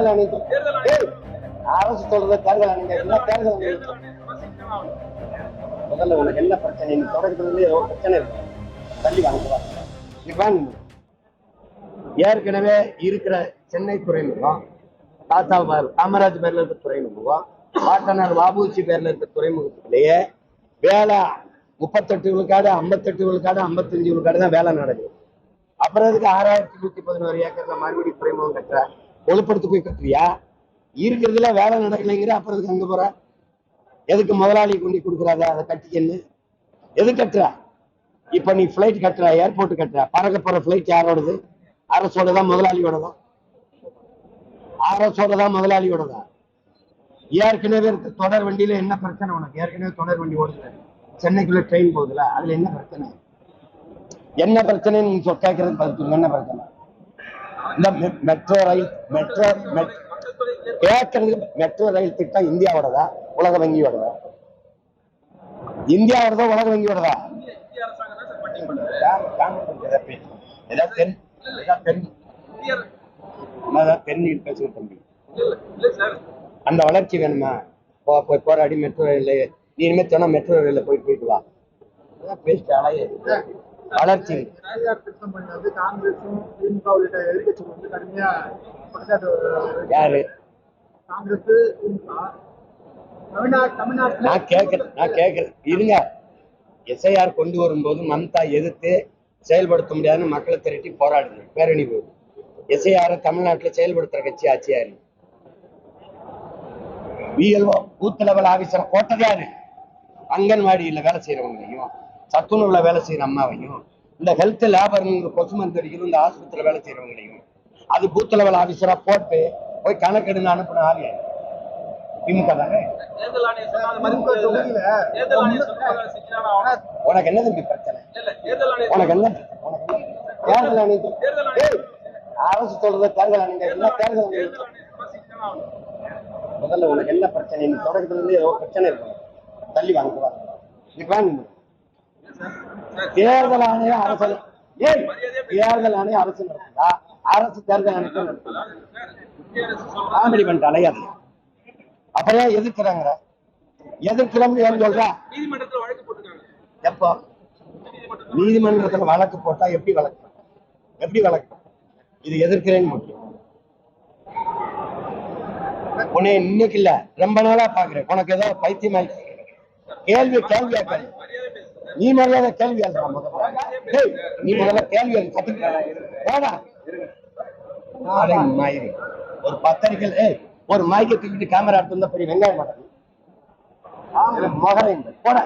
தேர்தல் அரசு சொல்றது தேர்தல் என்ன தேர்தல் முதல்ல உனக்கு என்ன பிரச்சனை? நீ தொடக்கத்துல ஏதோ பிரச்சனை இருக்கு, தள்ளி வாங்க. ஏற்கனவே இருக்கிற சென்னை துறைமுகம், காமராஜ் பேர்ல இருக்க துறைமுகம், பாட்டனார் வாபூசி பேர்ல இருக்க துறைமுகத்திலேயே வேலை 38 விழுக்காடு, 58 விழுக்காடு, 55 விழுக்காடு தான் வேலை நடக்குது. அப்புறம் அதுக்கு 6111 ஏக்கர்ல மறுபடியும் துறைமுகம் கட்டுற, ஒழுப்படுத்து போய் கட்டுறியா? இருக்கிறதுல வேலை நடக்கலைங்கிற, அப்புறம் அதுக்கு அங்க போற, எதுக்கு முதலாளி கொண்டு கொடுக்குறாங்க அதை கட்டிக்கன்னு எது கட்டுற? இப்ப நீ பிளைட் கட்டுற, ஏர்போர்ட் கட்டுற, பறக்க போற பிளைட் யாரோடது? அரசோடதான், முதலாளியோடதான்? அரசோடதான், முதலாளியோடதான். ஏற்கனவே தொடர் வண்டியில என்ன பிரச்சனை உனக்கு? ஏற்கனவே தொடர் வண்டி ஓடுது, சென்னைக்குள்ள ட்ரெயின் போகுதுல, அதுல என்ன பிரச்சனை? என்ன பிரச்சனை நீ கேட்கறது பதில். என்ன பிரச்சனை? இந்த மெட்ரோ ரயில் மெட்ரோ ரயில் திட்டம் இந்தியாவோடதா, உலக வங்கியோடதா? இந்தியாவோடதா, உலக வங்கியோடதா? அந்த வளர்ச்சி வேணுமா? போராடி மெட்ரோ ரயில், நீ இனிமே சொன்னா மெட்ரோ ரயில்ல போயிட்டு வா. வளர்ச்சி யாரு? நான் கேட்கிறேன் இருங்க. எஸ்ஐஆர் கொண்டு வரும்போது மம்தா எதிர்த்து செயல்படுத்த முடியாதுன்னு மக்களை திரட்டி போராடுது, பேரணி போகுது. எஸ்ஐஆர் தமிழ்நாட்டில் செயல்படுத்துற கட்சி ஆட்சியாரு? விஎல்ஓ பூத் லெவல் ஆபீசரை போட்டது யாரு? அங்கன்வாடியில வேலை செய்யறவங்களையும், சத்துணவுல வேலை செய்யற அம்மாவையும், இந்த ஹெல்த் லேபர் கொசு மருந்து அடிக்கணும், இந்த ஆஸ்பத்திரியில வேலை செய்யறவங்களையும் அது பூத் லெவல் ஆபீசரா போட்டு போய் கணக்கெடுன்னு அனுப்பின ஆளு திமுக தானே. உனக்கு என்ன தம்பி பிரச்சனை? உனக்கு என்ன தேர்தல் ஆணையம்? அரசு சொல்றது தேர்தல் ஆணையம் என்ன தேர்தல்? முதல்ல உனக்கு என்ன பிரச்சனை? நீ தொடக்கத்துல ஏதோ பிரச்சனை இருக்கு, தள்ளி வாங்க. தேர்தல் ஆணையம் அரசு, தேர்தல் ஆணையம் அரசு நடத்துதா? அரசு தேர்தல் ஆணையத்தை நடத்துதா? காமெடி பண்ணிட்டு அலையாது. அப்பயே எதிர்க்கிறாங்க, எதிர்க்கிறோம்னு ஏன் சொல்ற? எப்போ நீதிமன்றத்துல வழக்கு போட்டா எப்படி வழக்கு? இது எதிர்க்கிறேன்னு முக்கியம். உன்னை இன்னைக்கு இல்ல, ரொம்ப நாளா பாக்குறேன். உனக்கு ஏதோ பைத்தியமா கேள்வியா நீ மரியாதை கேள்வி நீ முதல்ல கேள்வி ஒரு பத்திரிகை ஒரு மைக்கை தூக்கிட்டு கேமரா எடுத்து வந்தா பெரிய வெங்காயம் மாட்டாங்க போட